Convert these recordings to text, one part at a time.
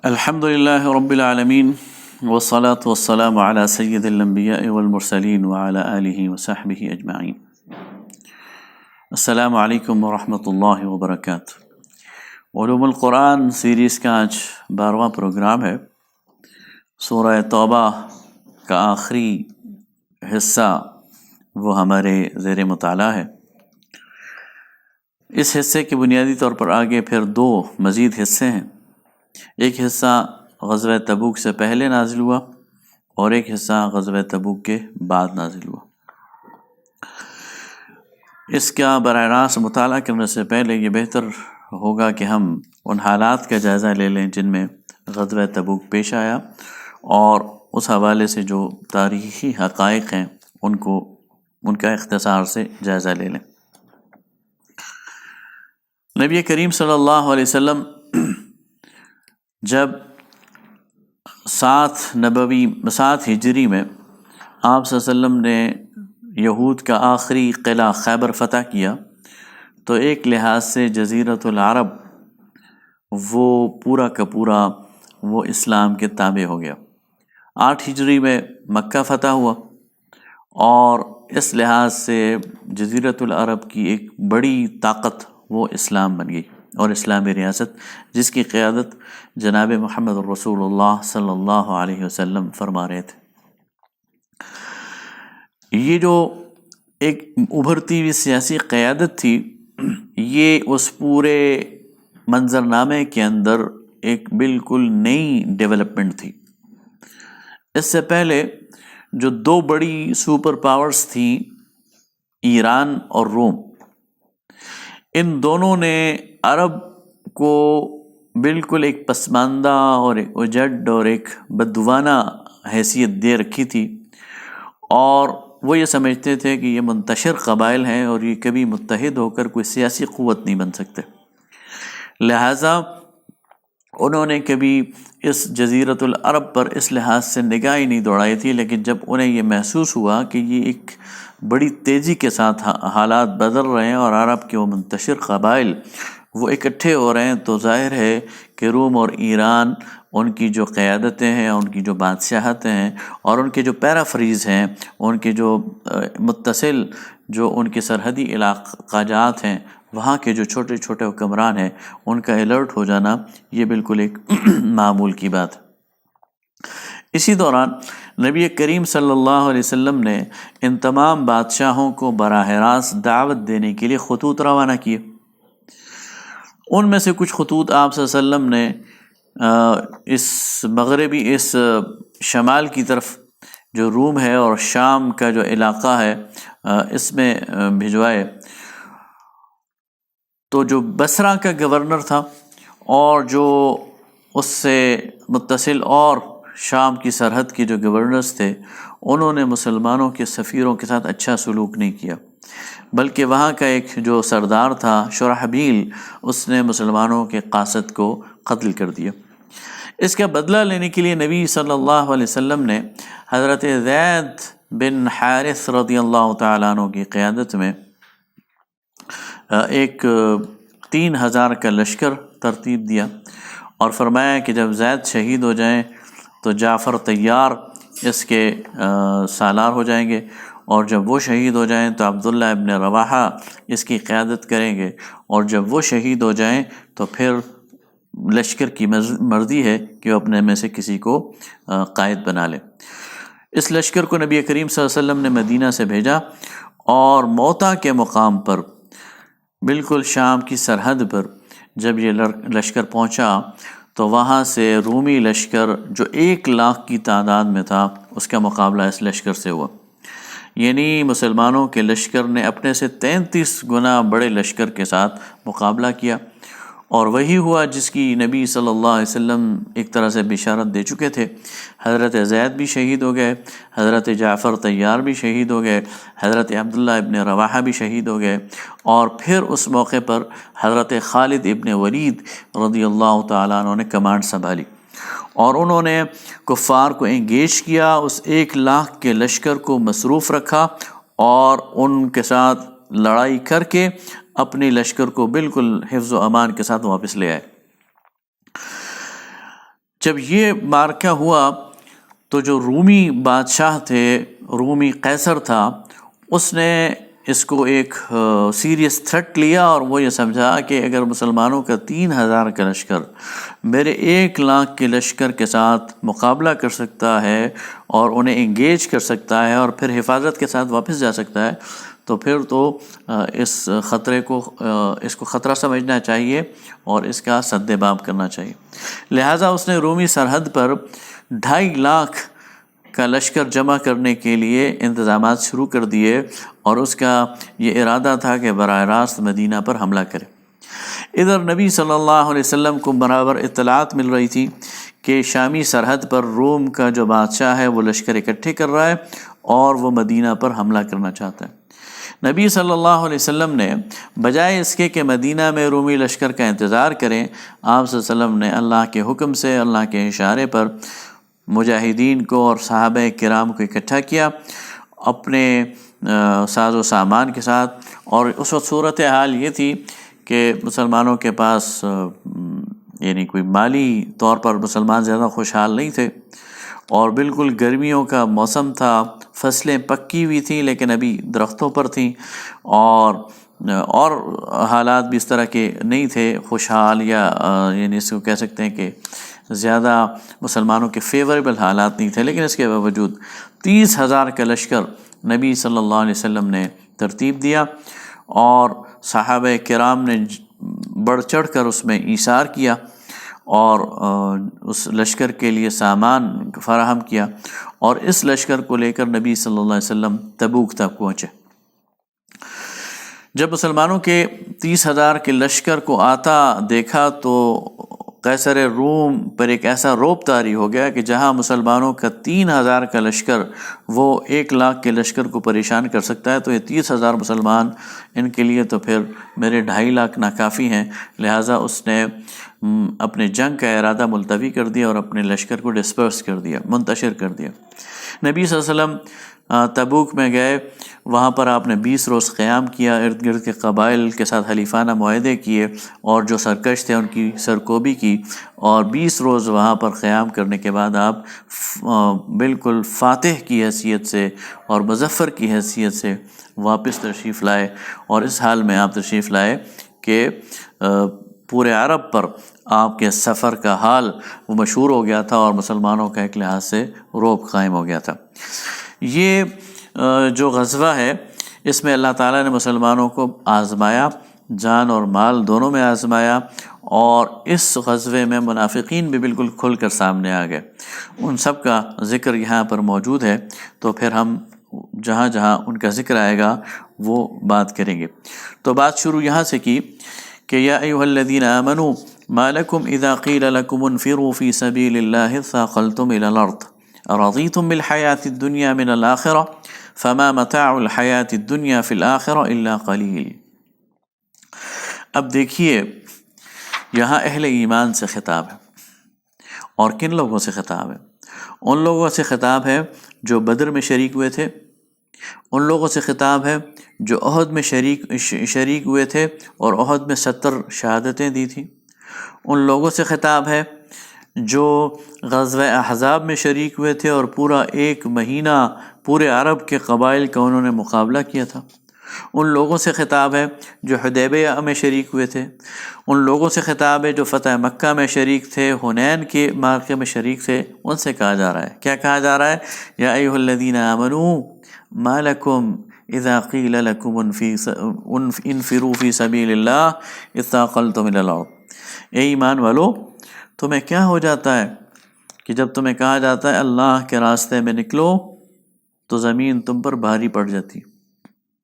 الحمد لله رب العالمين والصلاة والسلام على سيد الأنبياء والمرسلين وعلى آله وصحبه أجمعين. السلام علیکم ورحمۃ اللہ وبرکاتہ۔ علوم القرآن سیریز کا آج 12واں پروگرام ہے۔ سورہ توبہ کا آخری حصہ وہ ہمارے زیر مطالعہ ہے۔ اس حصے کے بنیادی طور پر آگے پھر 2 مزید حصے ہیں۔ ایک حصہ غزوہ تبوک سے پہلے نازل ہوا اور ایک حصہ غزوہ تبوک کے بعد نازل ہوا۔ اس کا براہ راست مطالعہ کرنے سے پہلے یہ بہتر ہوگا کہ ہم ان حالات کا جائزہ لے لیں جن میں غزوہ تبوک پیش آیا، اور اس حوالے سے جو تاریخی حقائق ہیں ان کا اختصار سے جائزہ لے لیں۔ نبی کریم صلی اللہ علیہ وسلم جب 7 ہجری میں آپ صلی اللہ علیہ وسلم نے یہود کا آخری قلعہ خیبر فتح کیا، تو ایک لحاظ سے جزیرۃ العرب وہ پورا کا پورا وہ اسلام کے تابع ہو گیا۔ 8 ہجری میں مکہ فتح ہوا، اور اس لحاظ سے جزیرۃ العرب کی ایک بڑی طاقت وہ اسلام بن گئی، اور اسلامی ریاست جس کی قیادت جناب محمد رسول اللہ صلی اللہ علیہ وسلم فرما رہے تھے۔ یہ جو ایک ابھرتی ہوئی سیاسی قیادت تھی، یہ اس پورے منظرنامے کے اندر ایک بالکل نئی ڈیولپمنٹ تھی۔ اس سے پہلے جو 2 بڑی سپر پاورز تھیں، ایران اور روم، ان دونوں نے عرب کو بالکل ایک پسماندہ اور ایک اجڑ اور ایک بددوانہ حیثیت دے رکھی تھی، اور وہ یہ سمجھتے تھے کہ یہ منتشر قبائل ہیں اور یہ کبھی متحد ہو کر کوئی سیاسی قوت نہیں بن سکتے۔ لہٰذا انہوں نے کبھی اس جزیرۃ العرب پر اس لحاظ سے نگاہ ہی نہیں دوڑائی تھی، لیکن جب انہیں یہ محسوس ہوا کہ یہ ایک بڑی تیزی کے ساتھ حالات بدل رہے ہیں اور عرب کے وہ منتشر قبائل وہ اکٹھے ہو رہے ہیں، تو ظاہر ہے کہ روم اور ایران، ان کی جو قیادتیں ہیں، ان کی جو بادشاہتیں ہیں، اور ان کے جو پیرافریز ہیں، ان کے جو متصل جو ان کے سرحدی علاقہ جات ہیں، وہاں کے جو چھوٹے چھوٹے حکمران ہیں، ان کا الرٹ ہو جانا یہ بالکل ایک معمول کی بات ہے۔ اسی دوران نبی کریم صلی اللہ علیہ وسلم نے ان تمام بادشاہوں کو براہ راست دعوت دینے کے لیے خطوط روانہ کیے۔ ان میں سے کچھ خطوط آپ صلی اللہ علیہ وسلم نے اس شمال کی طرف جو روم ہے اور شام کا جو علاقہ ہے اس میں بھجوائے۔ تو جو بصرہ کا گورنر تھا اور جو اس سے متصل اور شام کی سرحد کے جو گورنرز تھے، انہوں نے مسلمانوں کے سفیروں کے ساتھ اچھا سلوک نہیں کیا، بلکہ وہاں کا ایک جو سردار تھا شرحبیل، اس نے مسلمانوں کے قاصد کو قتل کر دیا۔ اس کا بدلہ لینے کے لیے نبی صلی اللہ علیہ وسلم نے حضرت زید بن حارث رضی اللہ تعالیٰ عنہ کی قیادت میں ایک 3000 کا لشکر ترتیب دیا، اور فرمایا کہ جب زید شہید ہو جائیں تو جعفر طیار اس کے سالار ہو جائیں گے، اور جب وہ شہید ہو جائیں تو عبداللہ ابن رواحہ اس کی قیادت کریں گے، اور جب وہ شہید ہو جائیں تو پھر لشکر کی مرضی ہے کہ وہ اپنے میں سے کسی کو قائد بنا لے۔ اس لشکر کو نبی کریم صلی اللہ علیہ وسلم نے مدینہ سے بھیجا، اور موتا کے مقام پر بالکل شام کی سرحد پر جب یہ لشکر پہنچا تو وہاں سے رومی لشکر جو 1 لاکھ کی تعداد میں تھا، اس کا مقابلہ اس لشکر سے ہوا۔ یعنی مسلمانوں کے لشکر نے اپنے سے 33 گنا بڑے لشکر کے ساتھ مقابلہ کیا، اور وہی ہوا جس کی نبی صلی اللہ علیہ وسلم ایک طرح سے بشارت دے چکے تھے۔ حضرت زید بھی شہید ہو گئے، حضرت جعفر طیار بھی شہید ہو گئے، حضرت عبداللہ ابن رواحہ بھی شہید ہو گئے، اور پھر اس موقع پر حضرت خالد ابن ولید رضی اللہ تعالیٰ عنہ نے کمانڈ سنبھالی، اور انہوں نے کفار کو انگیج کیا، اس 1,00,000 کے لشکر کو مصروف رکھا اور ان کے ساتھ لڑائی کر کے اپنی لشکر کو بالکل حفظ و امان کے ساتھ واپس لے آئے۔ جب یہ معرکہ ہوا تو جو رومی بادشاہ تھے، رومی قیصر تھا، اس نے اس کو ایک سیریس تھریٹ لیا، اور وہ یہ سمجھا کہ اگر مسلمانوں کا 3,000 کا لشکر میرے 1,00,000 کے لشکر کے ساتھ مقابلہ کر سکتا ہے اور انہیں انگیج کر سکتا ہے اور پھر حفاظت کے ساتھ واپس جا سکتا ہے، تو پھر تو اس کو خطرہ سمجھنا چاہیے اور اس کا سد باب کرنا چاہیے۔ لہٰذا اس نے رومی سرحد پر 2,50,000 کا لشکر جمع کرنے کے لیے انتظامات شروع کر دیے، اور اس کا یہ ارادہ تھا کہ براہ راست مدینہ پر حملہ کرے۔ ادھر نبی صلی اللہ علیہ وسلم کو برابر اطلاعات مل رہی تھی کہ شامی سرحد پر روم کا جو بادشاہ ہے وہ لشکر اکٹھے کر رہا ہے اور وہ مدینہ پر حملہ کرنا چاہتا ہے۔ نبی صلی اللہ علیہ وسلم نے بجائے اس کے کہ مدینہ میں رومی لشکر کا انتظار کریں، آپ صلی اللہ علیہ وسلم نے اللہ کے حکم سے، اللہ کے اشارے پر مجاہدین کو اور صحابہ کرام کو اکٹھا کیا اپنے ساز و سامان کے ساتھ۔ اور اس وقت صورتحال یہ تھی کہ مسلمانوں کے پاس یعنی کوئی مالی طور پر مسلمان زیادہ خوشحال نہیں تھے، اور بالکل گرمیوں کا موسم تھا، فصلیں پکی ہوئی تھیں لیکن ابھی درختوں پر تھیں، اور حالات بھی اس طرح کے نہیں تھے خوشحال، یا یعنی اس کو کہہ سکتے ہیں کہ زیادہ مسلمانوں کے فیوریبل حالات نہیں تھے۔ لیکن اس کے باوجود 30,000 کا لشکر نبی صلی اللہ علیہ وسلم نے ترتیب دیا، اور صحابہ کرام نے بڑھ چڑھ کر اس میں ایثار کیا اور اس لشکر کے لیے سامان فراہم کیا، اور اس لشکر کو لے کر نبی صلی اللہ علیہ وسلم تبوک تک پہنچے۔ جب مسلمانوں کے 30,000 کے لشکر کو آتا دیکھا تو قیصر روم پر ایک ایسا رعب طاری ہو گیا کہ جہاں مسلمانوں کا 3,000 کا لشکر وہ 1,00,000 کے لشکر کو پریشان کر سکتا ہے، تو یہ 30,000 مسلمان ان کے لیے تو پھر میرے 2,50,000 ناکافی ہیں۔ لہٰذا اس نے اپنے جنگ کا ارادہ ملتوی کر دیا اور اپنے لشکر کو ڈسپرس کر دیا، منتشر کر دیا۔ نبی صلی اللہ علیہ وسلم تبوک میں گئے، وہاں پر آپ نے 20 روز قیام کیا، ارد گرد کے قبائل کے ساتھ حلیفانہ معاہدے کیے، اور جو سرکش تھے ان کی سرکوبی کی، اور 20 روز وہاں پر قیام کرنے کے بعد آپ بالکل فاتح کی حیثیت سے اور مظفر کی حیثیت سے واپس تشریف لائے، اور اس حال میں آپ تشریف لائے کہ پورے عرب پر آپ کے سفر کا حال وہ مشہور ہو گیا تھا، اور مسلمانوں کا ایک لحاظ سے رعب قائم ہو گیا تھا۔ یہ جو غزوہ ہے اس میں اللہ تعالیٰ نے مسلمانوں کو آزمایا، جان اور مال دونوں میں آزمایا، اور اس غزوے میں منافقین بھی بالکل کھل کر سامنے آ گئے۔ ان سب کا ذکر یہاں پر موجود ہے، تو پھر ہم جہاں جہاں ان کا ذکر آئے گا وہ بات کریں گے۔ تو بات شروع یہاں سے کی کہ یا ایھا الذین آمنوا ما لکم اذا قیل لکم انفروا فی سبیل اللہ ثاقلتم الی الارض ارضیتم بالحیاة الدنیا من الآخرہ فما متاع الحیاة الدنیا فی الآخرہ الا قلیل۔ اب دیکھیے یہاں اہل ایمان سے خطاب ہے، اور کن لوگوں سے خطاب ہے؟ ان لوگوں سے خطاب ہے جو بدر میں شریک ہوئے تھے، ان لوگوں سے خطاب ہے جو احد میں شریک ہوئے تھے اور احد میں 70 شہادتیں دی تھیں، ان لوگوں سے خطاب ہے جو غزوہ احزاب میں شریک ہوئے تھے اور پورا 1 مہینہ پورے عرب کے قبائل کا انہوں نے مقابلہ کیا تھا، ان لوگوں سے خطاب ہے جو حدیبیہ میں شریک ہوئے تھے، ان لوگوں سے خطاب ہے جو فتح مکہ میں شریک تھے، حنین کے معرکے میں شریک تھے۔ ان سے کہا جا رہا ہے، کیا کہا جا رہا ہے؟ یا ایھا الذین آمنوا ما لکم اذا قیل لکم انفروا فی سبیل اللہ اثاقلتم الی الارض۔ اے ایمان والو، تمہیں کیا ہو جاتا ہے کہ جب تمہیں کہا جاتا ہے اللہ کے راستے میں نکلو تو زمین تم پر بھاری پڑ جاتی،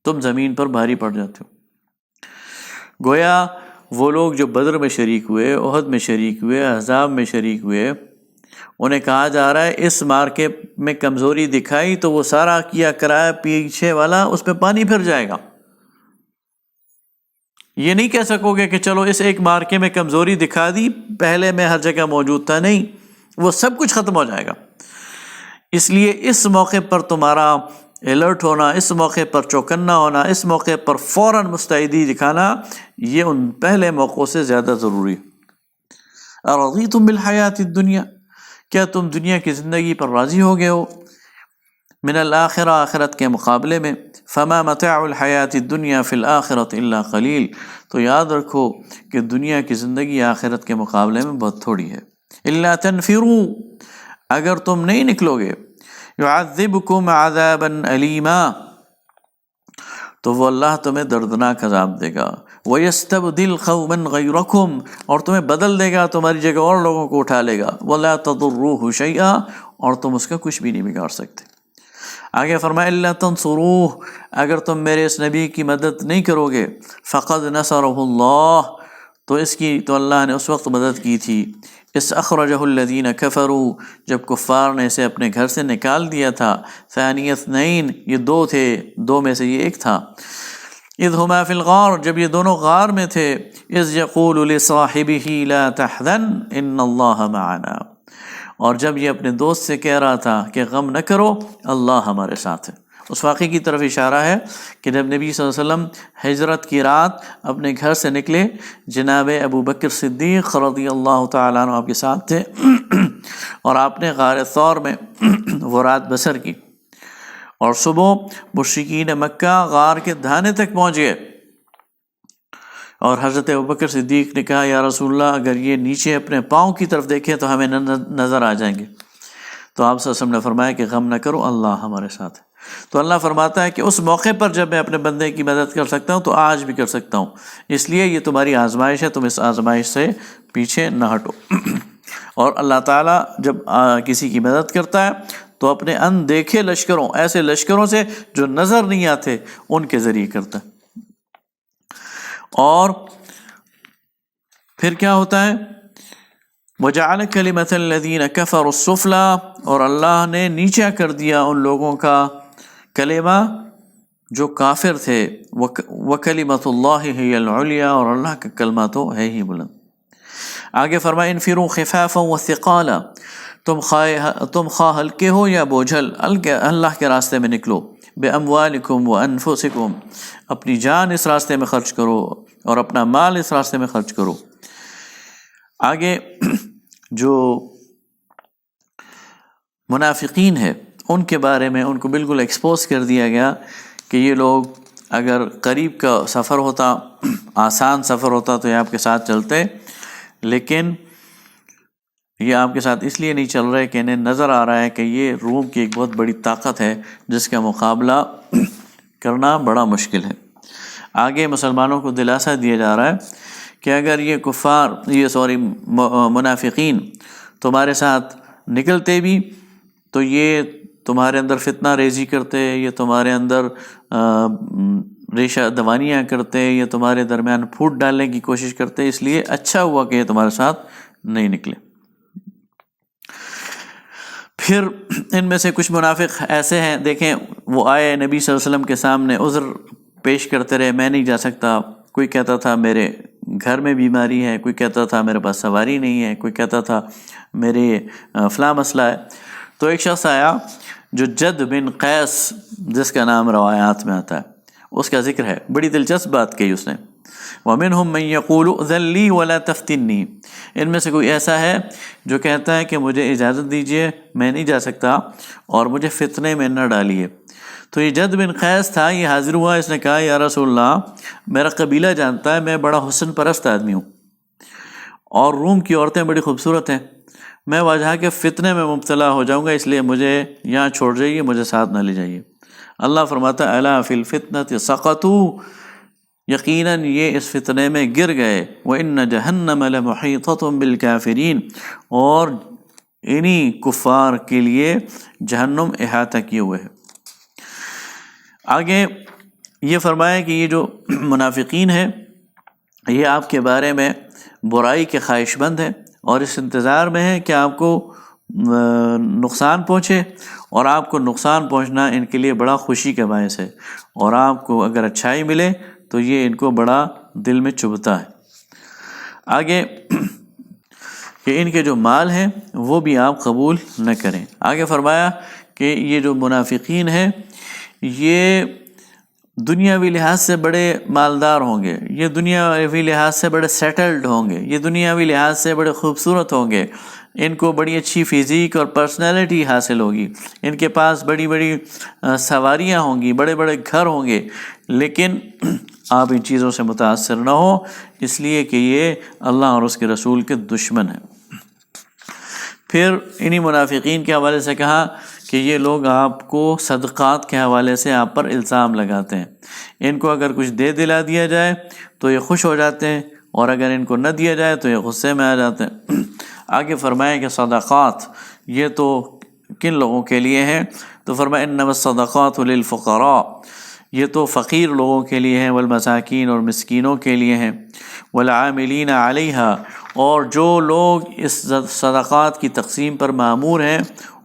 تم زمین پر بھاری پڑ جاتے ہو۔ گویا وہ لوگ جو بدر میں شریک ہوئے، احد میں شریک ہوئے، احزاب میں شریک ہوئے، انہیں کہا جا رہا ہے اس مارکے میں کمزوری دکھائی تو وہ سارا کیا کرایا پیچھے والا اس پہ پانی پھر جائے گا۔ یہ نہیں کہہ سکو گے کہ چلو اس ایک مارکے میں کمزوری دکھا دی، پہلے میں ہر جگہ موجود تھا، نہیں، وہ سب کچھ ختم ہو جائے گا۔ اس لیے اس موقع پر تمہارا الرٹ ہونا، اس موقع پر چوکنا ہونا، اس موقع پر فوراً مستعدی دکھانا، یہ ان پہلے موقعوں سے زیادہ ضروری ہے۔ ارضیتم بالحیات الدنیا، کیا تم دنیا کی زندگی پر راضی ہو گئے ہو؟ من الآخرہ، آخرت کے مقابلے میں، فما متاع الحیات الدنیا فی الآخرۃ الا قلیل، تو یاد رکھو کہ دنیا کی زندگی آخرت کے مقابلے میں بہت تھوڑی ہے۔ الا تنفروا، اگر تم نہیں نکلو گے، يعذبكم عذابا علیما، تو وہ اللہ تمہیں دردناک عذاب دے گا، وَيَسْتَبْدِلْ قَوْمًا غَيْرَكُمْ، اور تمہیں بدل دے گا، تمہاری جگہ اور لوگوں کو اٹھا لے گا، وَلَا تَضُرُّوهُ شَيْئًا، اور تم اس کا کچھ بھی نہیں بگاڑ سکتے۔ آگے فرمایا إِلَّا تَنْصُرُوهُ، اگر تم میرے اس نبی کی مدد نہیں کرو گے، فَقَدْ نَصَرَهُ اللَّهُ، تو اللہ نے اس وقت مدد کی تھی، اس اخرجہ الذین کفروا، جب کفار نے اسے اپنے گھر سے نکال دیا تھا، ثانی اثنین، یہ دو تھے، دو میں سے یہ ایک تھا، اذ ہما فی الغار، جب یہ دونوں غار میں تھے، اذ یقول لصاحبہ لا تحزن ان اللہ معنا، اور جب یہ اپنے دوست سے کہہ رہا تھا کہ غم نہ کرو، اللہ ہمارے ساتھ ہے۔ اس واقعے کی طرف اشارہ ہے کہ جب نبی صلی اللہ علیہ وسلم ہجرت کی رات اپنے گھر سے نکلے، جناب ابو بکر صدیق رضی اللہ تعالیٰ عنہ آپ کے ساتھ تھے، اور آپ نے غار ثور میں وہ رات بسر کی، اور صبح مشرکین مکہ غار کے دھانے تک پہنچ گئے، اور حضرت ابوبکر صدیق نے کہا یا رسول اللہ اگر یہ نیچے اپنے پاؤں کی طرف دیکھیں تو ہمیں نظر آ جائیں گے، تو آپ صلی اللہ علیہ وسلم نے فرمایا کہ غم نہ کرو، اللہ ہمارے ساتھ ہے۔ تو اللہ فرماتا ہے کہ اس موقع پر جب میں اپنے بندے کی مدد کر سکتا ہوں تو آج بھی کر سکتا ہوں، اس لیے یہ تمہاری آزمائش ہے، تم اس آزمائش سے پیچھے نہ ہٹو۔ اور اللہ تعالیٰ جب کسی کی مدد کرتا ہے تو اپنے اندیکھے لشکروں، ایسے لشکروں سے جو نظر نہیں آتے، ان کے ذریعے کرتا ہے۔ اور پھر کیا ہوتا ہے؟ وَجَعَلَ كَلِمَةَ الَّذِينَ كَفَرُوا السُّفْلَىٰ، اور اللہ نے نیچا کر دیا ان لوگوں کا کلمہ جو کافر تھے، وَكَلِمَةُ اللَّهِ هِيَ الْعُلْيَا، اور اللہ کا کلمہ تو ہے ہی بلند۔ آگے فرمایا انفروا خفافا وثقالا، تم خواہ ہلکے ہو یا بوجھل، اللہ کے راستے میں نکلو، باموالکم وانفسکم، اپنی جان اس راستے میں خرچ کرو اور اپنا مال اس راستے میں خرچ کرو۔ آگے جو منافقین ہے ان کے بارے میں ان کو بالکل ایکسپوز کر دیا گیا کہ یہ لوگ اگر قریب کا سفر ہوتا، آسان سفر ہوتا تو یہ آپ کے ساتھ چلتے، لیکن یہ آپ کے ساتھ اس لیے نہیں چل رہے کہ انہیں نظر آ رہا ہے کہ یہ روم کی ایک بہت بڑی طاقت ہے جس کا مقابلہ کرنا بڑا مشکل ہے۔ آگے مسلمانوں کو دلاسا دیا جا رہا ہے کہ اگر یہ منافقین تمہارے ساتھ نکلتے بھی تو یہ تمہارے اندر فتنہ ریزی کرتے، یہ تمہارے اندر ریشہ دوانیاں کرتے، یہ تمہارے درمیان پھوٹ ڈالنے کی کوشش کرتے، اس لیے اچھا ہوا کہ یہ تمہارے ساتھ نہیں نکلے۔ پھر ان میں سے کچھ منافق ایسے ہیں، دیکھیں وہ آئے نبی صلی اللہ علیہ وسلم کے سامنے عذر پیش کرتے رہے، میں نہیں جا سکتا، کوئی کہتا تھا میرے گھر میں بیماری ہے، کوئی کہتا تھا میرے پاس سواری نہیں ہے، کوئی کہتا تھا میرے فلاں مسئلہ ہے۔ تو ایک شخص آیا جو جد بن قیس جس کا نام روایات میں آتا ہے، اس کا ذکر ہے، بڑی دلچسپ بات کہی اس نے، وَمِنْهُمْ مَنْ يَقُولُ اُذَن لِّي وَلَا تَفْتِنِّي، ان میں سے کوئی ایسا ہے جو کہتا ہے کہ مجھے اجازت دیجئے، میں نہیں جا سکتا اور مجھے فتنے میں نہ ڈالیے۔ تو یہ جد بن قیس تھا، یہ حاضر ہوا، اس نے کہا یا رسول اللہ میرا قبیلہ جانتا ہے میں بڑا حسن پرست آدمی ہوں اور روم کی عورتیں بڑی خوبصورت ہیں، میں وجہ کے فتنے میں مبتلا ہو جاؤں گا، اس لیے مجھے یہاں چھوڑ جائیے، مجھے ساتھ نہ لے جائیے۔ اللہ فرماتا ہے الا فی الفتنۃ سقطوا، یقیناً یہ اس فتنے میں گر گئے، وَإِنَّ جَهَنَّمَ لَمُحِيطَةٌ بِالْكَافِرِينَ، اور انہی کفار کے لیے جہنم احاطہ کیے ہوئے ہے۔ آگے یہ فرمایا کہ یہ جو منافقین ہیں یہ آپ کے بارے میں برائی کے خواہش مند ہے اور اس انتظار میں ہے کہ آپ کو نقصان پہنچے، اور آپ کو نقصان پہنچنا ان کے لیے بڑا خوشی کا باعث ہے، اور آپ کو اگر اچھائی ملے تو یہ ان کو بڑا دل میں چبھتا ہے۔ آگے کہ ان کے جو مال ہیں وہ بھی آپ قبول نہ کریں۔ آگے فرمایا کہ یہ جو منافقین ہیں یہ دنیاوی لحاظ سے بڑے مالدار ہوں گے، یہ دنیاوی لحاظ سے بڑے سیٹلڈ ہوں گے، یہ دنیاوی لحاظ سے بڑے خوبصورت ہوں گے، ان کو بڑی اچھی فزیک اور پرسنالٹی حاصل ہوگی، ان کے پاس بڑی بڑی سواریاں ہوں گی، بڑے بڑے گھر ہوں گے، لیکن آپ ان چیزوں سے متاثر نہ ہو، اس لیے کہ یہ اللہ اور اس کے رسول کے دشمن ہیں۔ پھر انہی منافقین کے حوالے سے کہا کہ یہ لوگ آپ کو صدقات کے حوالے سے آپ پر الزام لگاتے ہیں، ان کو اگر کچھ دے دلا دیا جائے تو یہ خوش ہو جاتے ہیں، اور اگر ان کو نہ دیا جائے تو یہ غصے میں آ جاتے ہیں۔ آگے فرمائیں کہ صدقات یہ تو کن لوگوں کے لیے ہیں؟ تو فرمائیں انما الصدقات للفقراء، یہ تو فقیر لوگوں کے لیے ہیں، والمساکین اور مسکینوں کے لیے ہیں، والعاملین علیہا اور جو لوگ اس صدقات کی تقسیم پر مامور ہیں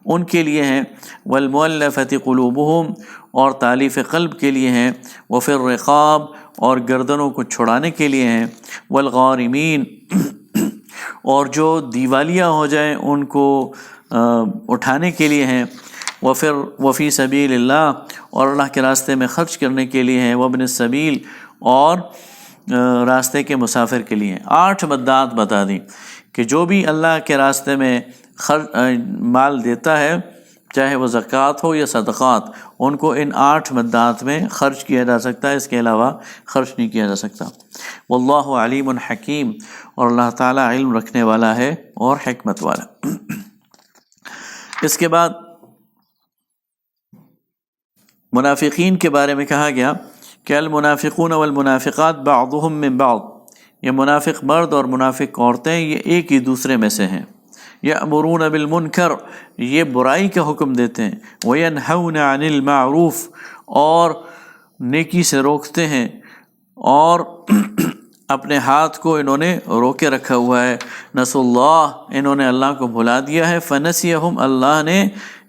ان کے لیے ہیں، والمؤلفۃ قلوبہم اور تالیف قلب کے لیے ہیں، وفی الرقاب اور گردنوں کو چھڑانے کے لیے ہیں، والغارمین اور جو دیوالیہ ہو جائیں ان کو اٹھانے کے لیے ہیں، وفی سبیل اللہ اور اللہ کے راستے میں خرچ کرنے کے لیے ہیں، وابن السبیل اور راستے کے مسافر کے لیے ہیں۔ 8 مدات بتا دیں کہ جو بھی اللہ کے راستے میں مال دیتا ہے، چاہے وہ زکوٰۃ ہو یا صدقات، ان کو ان 8 مدات میں خرچ کیا جا سکتا ہے، اس کے علاوہ خرچ نہیں کیا جا سکتا۔ واللہ علیم حکیم، اور اللہ تعالیٰ علم رکھنے والا ہے اور حکمت والا۔ اس کے بعد منافقین کے بارے میں کہا گیا کہ المنافقون والمنافقات بعضهم من بعض، یہ منافق مرد اور منافق عورتیں یہ ایک ہی دوسرے میں سے ہیں۔ یأمرون بالمنکر، یہ برائی کا حکم دیتے ہیں، وینہون عن المعروف اور نیکی سے روکتے ہیں، اور اپنے ہاتھ کو انہوں نے روکے رکھا ہوا ہے۔ نسوا اللہ، انہوں نے اللہ کو بھلا دیا ہے، فنسیہم، اللہ نے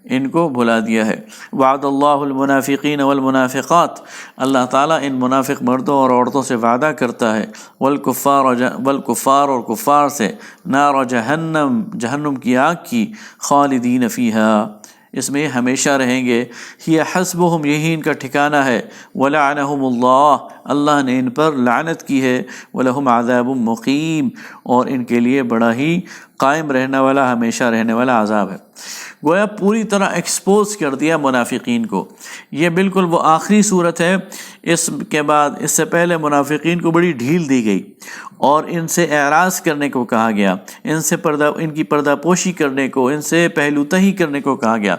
ان کو بھلا دیا ہے۔ وعد اللہ المنافقین والمنافقات، اللہ تعالیٰ ان منافق مردوں اور عورتوں سے وعدہ کرتا ہے، والکفار اور کفار سے، نار جہنم، جہنم کی آگ کی، خالدین فیہا، اس میں ہمیشہ رہیں گے، ہی حسبہم، یہی ان کا ٹھکانہ ہے، ولعنہم اللہ، اللہ نے ان پر لعنت کی ہے، ولہم عذاب مقیم، اور ان کے لیے بڑا ہی قائم رہنے والا، ہمیشہ رہنے والا عذاب ہے۔ گویا پوری طرح ایکسپوز کر دیا منافقین کو۔ یہ بالکل وہ آخری صورت ہے، اس کے بعد اس سے پہلے منافقین کو بڑی ڈھیل دی گئی اور ان سے اعراض کرنے کو کہا گیا، ان کی پردہ پوشی کرنے کو، ان سے پہلو تہی کرنے کو کہا گیا،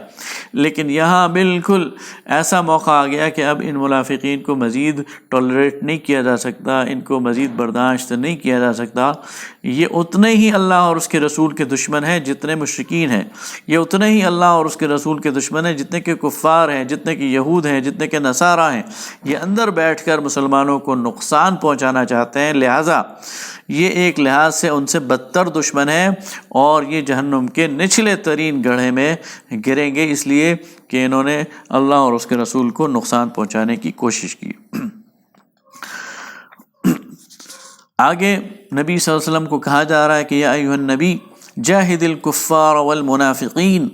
لیکن یہاں بالکل ایسا موقع آ گیا کہ اب ان منافقین کو مزید ٹالریٹ نہیں کیا جا سکتا، ان کو مزید برداشت نہیں کیا جا سکتا۔ یہ اتنے ہی اللہ اور اس کے رسول کے دشمن ہیں جتنے مشرکین ہیں، یہ اتنے ہی اللہ اور اس کے رسول کے دشمن ہیں جتنے کہ کفار ہیں، جتنے کہ یہود ہیں، جتنے کہ نصارہ ہیں۔ یہ اندر بیٹھ کر مسلمانوں کو نقصان پہنچانا چاہتے ہیں، لہٰذا یہ ایک لحاظ سے ان سے بدتر دشمن ہیں، اور یہ جہنم کے نچلے ترین گڑھے میں گریں گے، اس لیے کہ انہوں نے اللہ اور اس کے رسول کو نقصان پہنچانے کی کوشش کی۔ آگے نبی صلی اللہ علیہ وسلم کو کہا جا رہا ہے کہ یا ایھا النبی جاہد الکفار والمنافقین،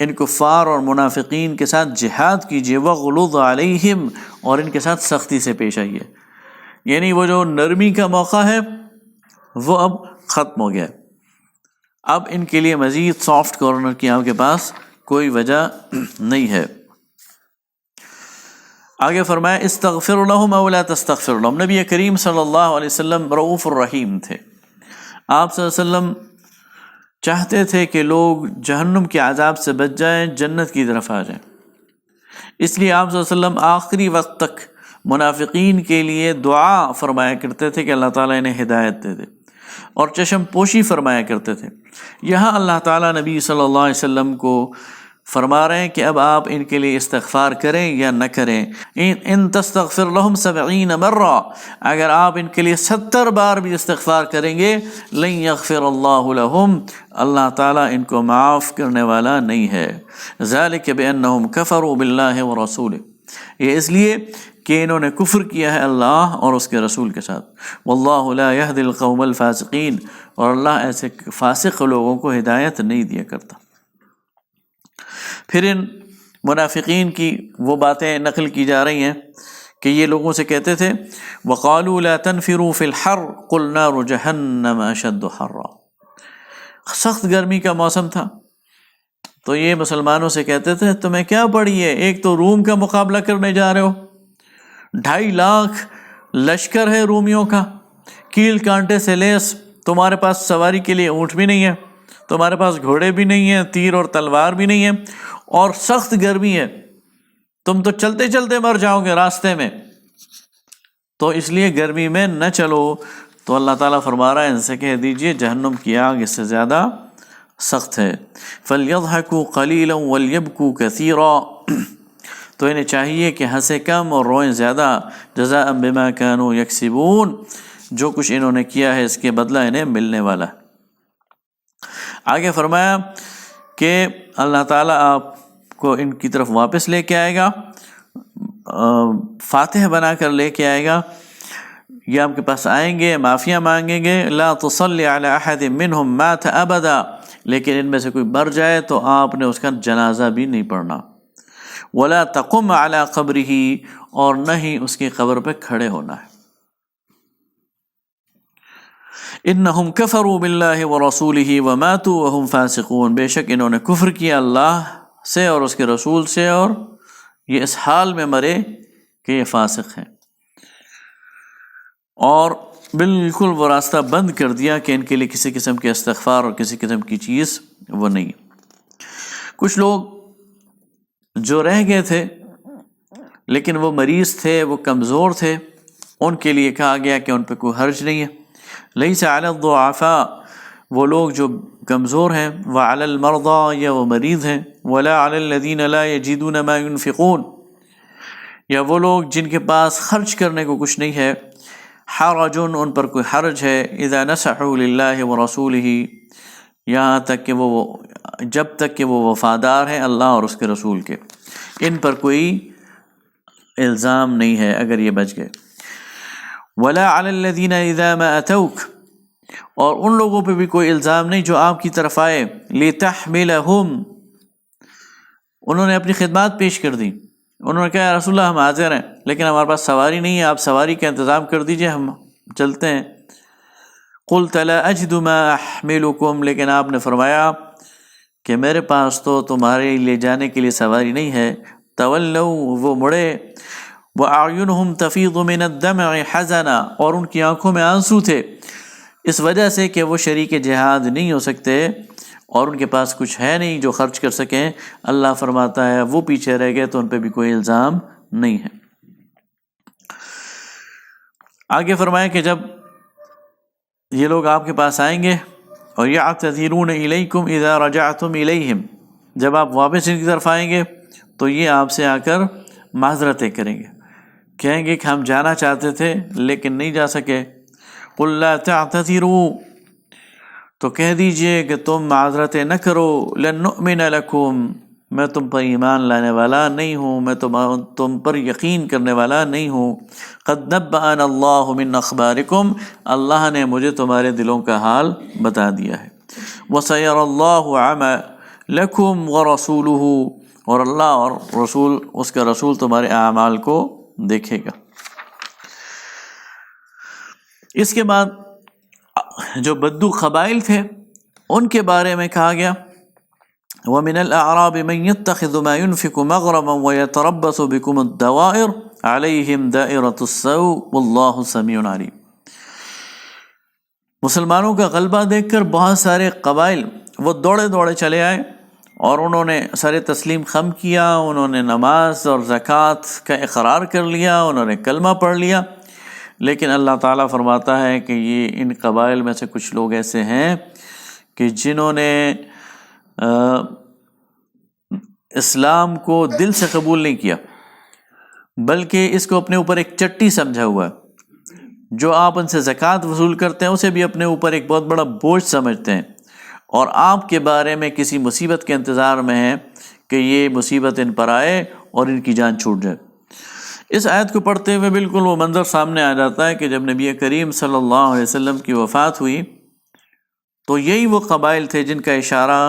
ان کفار اور منافقین کے ساتھ جہاد کیجیے، وغلظ علیہم، اور ان کے ساتھ سختی سے پیش آئیے، یعنی وہ جو نرمی کا موقع ہے وہ اب ختم ہو گیا، اب ان کے لیے مزید سافٹ کارنر کی آپ کے پاس کوئی وجہ نہیں ہے۔ آگے فرمایا استغفر لهم او لا تستغفر لهم، نبی کریم صلی اللہ علیہ وسلم رؤوف الرحیم تھے، آپ صلی اللہ علیہ وسلم چاہتے تھے کہ لوگ جہنم کے عذاب سے بچ جائیں، جنت کی طرف آ جائیں، اس لیے آپ صلی اللہ علیہ وسلم آخری وقت تک منافقین کے لیے دعا فرمایا کرتے تھے کہ اللہ تعالیٰ انہیں ہدایت دے دے، اور چشم پوشی فرمایا کرتے تھے۔ یہاں اللہ تعالیٰ نبی صلی اللہ علیہ وسلم کو فرما رہے ہیں کہ اب آپ ان کے لیے استغفار کریں یا نہ کریں. ان تستغفر لهم 70 مرہ، اگر آپ ان کے لیے 70 بار بھی استغفار کریں گے، لن یغفر اللہ لهم، اللہ تعالیٰ ان کو معاف کرنے والا نہیں ہے. ذلک بانہم کفروا باللہ ورسولہ، یہ اس لیے کہ انہوں نے کفر کیا ہے اللہ اور اس کے رسول کے ساتھ. واللہ لا یہدی القوم الفاسقین، اور اللہ ایسے فاسق لوگوں کو ہدایت نہیں دیا کرتا. پھر ان منافقین کی وہ باتیں نقل کی جا رہی ہیں کہ یہ لوگوں سے کہتے تھے وَقَالُوا لَا تَنْفِرُوا فِي الْحَرِّ قُلْ نَارُ جَهَنَّمَ أَشَدُّ حَرًّا. سخت گرمی کا موسم تھا تو یہ مسلمانوں سے کہتے تھے تمہیں کیا پڑی ہے، ایک تو روم کا مقابلہ کرنے جا رہے ہو، 2.5 لاکھ لشکر ہے رومیوں کا، کیل کانٹے سے لیس، تمہارے پاس سواری کے لیے اونٹ بھی نہیں ہے، تمہارے پاس گھوڑے بھی نہیں ہیں، تیر اور تلوار بھی نہیں ہے، اور سخت گرمی ہے، تم تو چلتے چلتے مر جاؤ گے راستے میں، تو اس لیے گرمی میں نہ چلو. تو اللہ تعالیٰ فرما رہا ہے ان سے کہہ دیجئے جہنم کی آگ اس سے زیادہ سخت ہے. فَلْيَضْحَكُوا قَلِيلًا وَلْيَبْكُوا كَثِيرًا، تو انہیں چاہیے کہ ہنسے کم اور روئیں زیادہ. جزاء بما كانوا يكسبون، جو کچھ انہوں نے کیا ہے اس کے بدلہ انہیں ملنے والا ہے. آگے فرمایا کہ اللہ تعالیٰ آپ کو ان کی طرف واپس لے کے آئے گا، فاتح بنا کر لے کے آئے گا. یہ آپ کے پاس آئیں گے، معافیاں مانگیں گے. لا تصلی علی احد منہم مات ابدا، لیکن ان میں سے کوئی مر جائے تو آپ نے اس کا جنازہ بھی نہیں پڑھنا. ولا تقم علی قبرہ، اور نہ ہی اس کی قبر پہ کھڑے ہونا ہے. انہم کفروا باللہ ورسولہ وماتوا وہم فاسقون، بے شک انہوں نے کفر کیا اللہ سے اور اس کے رسول سے، اور یہ اس حال میں مرے کہ یہ فاسق ہیں، اور بالکل وہ راستہ بند کر دیا کہ ان کے لیے کسی قسم کے استغفار اور کسی قسم کی چیز وہ نہیں. کچھ لوگ جو رہ گئے تھے لیکن وہ مریض تھے، وہ کمزور تھے، ان کے لیے کہا گیا کہ ان پہ کوئی حرج نہیں ہے. لیس علی الضعفاء، وہ لوگ جو کمزور ہیں، وعلی المرضى، یا وہ مریض ہیں، ولا علی الذین لا یجدون ما ينفقون، یا وہ لوگ جن کے پاس خرچ کرنے کو کچھ نہیں ہے، حرج، ان پر کوئی حرج ہے، اذا نصحوا للہ ورسولہ، یہاں تک کہ وہ جب تک کہ وہ وفادار ہیں اللہ اور اس کے رسول کے، ان پر کوئی الزام نہیں ہے اگر یہ بچ گئے. ولا علی الذین اذا ما اتوک، اور ان لوگوں پہ بھی کوئی الزام نہیں جو آپ کی طرف آئے، لتحملہم، انہوں نے اپنی خدمات پیش کر دی، انہوں نے کہا یا رسول اللہ ہم حاضر ہیں لیکن ہمارے پاس سواری نہیں ہے، آپ سواری کا انتظام کر دیجئے ہم چلتے ہیں. قلت لا اجد ما احملکم، لیکن آپ نے فرمایا کہ میرے پاس تو تمہارے لے جانے کے لیے سواری نہیں ہے. تولوا، وہ مڑے، وَأَعْيُنُهُمْ تَفِيضُ مِنَ الدَّمْعِ حَزَنًا، اور ان کی آنکھوں میں آنسو تھے اس وجہ سے کہ وہ شریک جہاد نہیں ہو سکتے اور ان کے پاس کچھ ہے نہیں جو خرچ کر سکیں. اللہ فرماتا ہے وہ پیچھے رہ گئے تو ان پہ بھی کوئی الزام نہیں ہے. آگے فرمایا کہ جب یہ لوگ آپ کے پاس آئیں گے، اور يَعْتَذِرُونَ إِلَيْكُمْ إِذَا رَجَعْتُمْ إِلَيْهِمْ، جب آپ واپس ان کی طرف آئیں گے تو یہ آپ سے آ کر معذرتیں کریں گے، کہیں گے کہ ہم جانا چاہتے تھے لیکن نہیں جا سکے. قُلْ لَا تَعْتَذِرُوا، تو کہہ دیجئے کہ تم معذرتیں نہ کرو. لَن نُؤْمِنَ لَكُمْ، میں تم پر ایمان لانے والا نہیں ہوں، میں تم پر یقین کرنے والا نہیں ہوں. قَدْ نَبَّأَنَا اللَّهُ مِنْ أَخْبَارِكُمْ، اللہ نے مجھے تمہارے دلوں کا حال بتا دیا ہے. وَسَيَرَى اللَّهُ عَمَلَكُمْ وَرَسُولُهُ، اور اللہ اور رسول، اس کا رسول تمہارے اعمال کو دیکھے گا. اس کے بعد جو بدو قبائل تھے ان کے بارے میں کہا گیا وَمِنَ الْأَعْرَابِ مَنْ يَتَّخِذُ مَا يُنْفِقُ مَغْرَمًا وَيَتَرَبَّصُ بِكُمُ الدَّوَائِرَ عَلَيْهِمْ دَائِرَةُ السَّوْءِ وَاللَّهُ سَمِيعٌ عَلِيمٌ. مسلمانوں کا غلبہ دیکھ کر بہت سارے قبائل وہ دوڑے دوڑے چلے آئے اور انہوں نے سر تسلیم خم کیا، انہوں نے نماز اور زکوٰۃ کا اقرار کر لیا، انہوں نے کلمہ پڑھ لیا. لیکن اللہ تعالیٰ فرماتا ہے کہ یہ ان قبائل میں سے کچھ لوگ ایسے ہیں کہ جنہوں نے اسلام کو دل سے قبول نہیں کیا، بلکہ اس کو اپنے اوپر ایک چٹی سمجھا ہوا ہے۔ جو آپ ان سے زکوٰۃ وصول کرتے ہیں اسے بھی اپنے اوپر ایک بہت بڑا بوجھ سمجھتے ہیں، اور آپ کے بارے میں کسی مصیبت کے انتظار میں ہیں کہ یہ مصیبت ان پر آئے اور ان کی جان چھوٹ جائے۔ اس آیت کو پڑھتے ہوئے بالکل وہ منظر سامنے آ جاتا ہے کہ جب نبی کریم صلی اللہ علیہ وسلم کی وفات ہوئی تو یہی وہ قبائل تھے جن کا اشارہ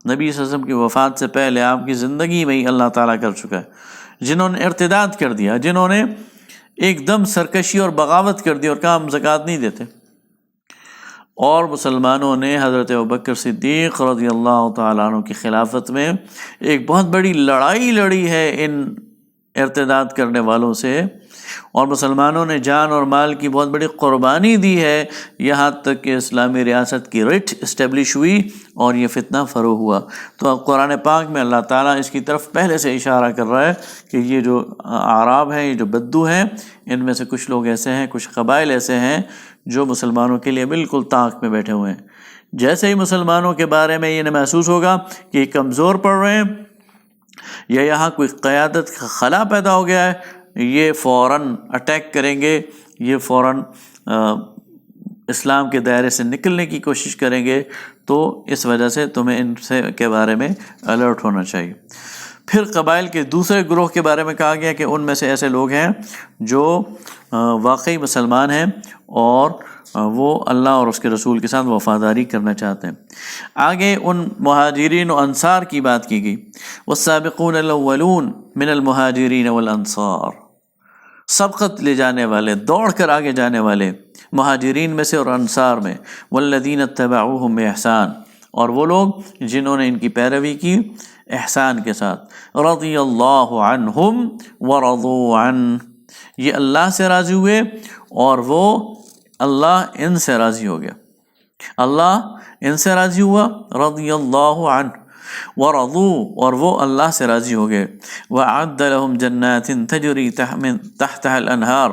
نبی صلی اللہ علیہ وسلم کی وفات سے پہلے آپ کی زندگی میں ہی اللہ تعالیٰ کر چکا ہے، جنہوں نے ارتداد کر دیا، جنہوں نے ایک دم سرکشی اور بغاوت کر دی اور کہا ہم زکوٰۃ نہیں دیتے۔ اور مسلمانوں نے حضرت ابوبکر صدیق رضی اللہ تعالیٰ عنہ کی خلافت میں ایک بہت بڑی لڑائی لڑی ہے ان ارتداد کرنے والوں سے، اور مسلمانوں نے جان اور مال کی بہت بڑی قربانی دی ہے، یہاں تک کہ اسلامی ریاست کی رٹ اسٹیبلش ہوئی اور یہ فتنہ فروغ ہوا۔ تو اب قرآن پاک میں اللہ تعالیٰ اس کی طرف پہلے سے اشارہ کر رہا ہے کہ یہ جو اعراب ہیں، یہ جو بدو ہیں، ان میں سے کچھ لوگ ایسے ہیں، کچھ قبائل ایسے ہیں جو مسلمانوں کے لیے بالکل طاق میں بیٹھے ہوئے ہیں۔ جیسے ہی مسلمانوں کے بارے میں یہ محسوس ہوگا کہ یہ کمزور پڑ رہے ہیں یا یہاں کوئی قیادت کا خلا پیدا ہو گیا ہے، یہ فوراً اٹیک کریں گے، یہ فوراً اسلام کے دائرے سے نکلنے کی کوشش کریں گے۔ تو اس وجہ سے تمہیں ان سے کے بارے میں الرٹ ہونا چاہیے۔ پھر قبائل کے دوسرے گروہ کے بارے میں کہا گیا کہ ان میں سے ایسے لوگ ہیں جو واقعی مسلمان ہیں اور وہ اللہ اور اس کے رسول کے ساتھ وفاداری کرنا چاہتے ہیں۔ آگے ان مہاجرین و انصار کی بات کی گئی، والسابقون الاولون من المہاجرین والانصار، سبقت لے جانے والے، دوڑ کر آگے جانے والے مہاجرین میں سے اور انصار میں، والذین اتبعوہم بإحسان، اور وہ لوگ جنہوں نے ان کی پیروی کی احسان کے ساتھ، رضی اللہ عنہم ورضوا عنہ، یہ اللہ سے راضی ہوئے اور وہ اللہ ان سے راضی ہو گیا، اللہ ان سے راضی ہوا، رضی اللہ عنہ ورضوا، اور وہ اللہ سے راضی ہو گئے، وَأَعَدَّ لَهُمْ جَنَّاتٍ تَجْرِي تَحْتَهَا الْأَنْهَارُ،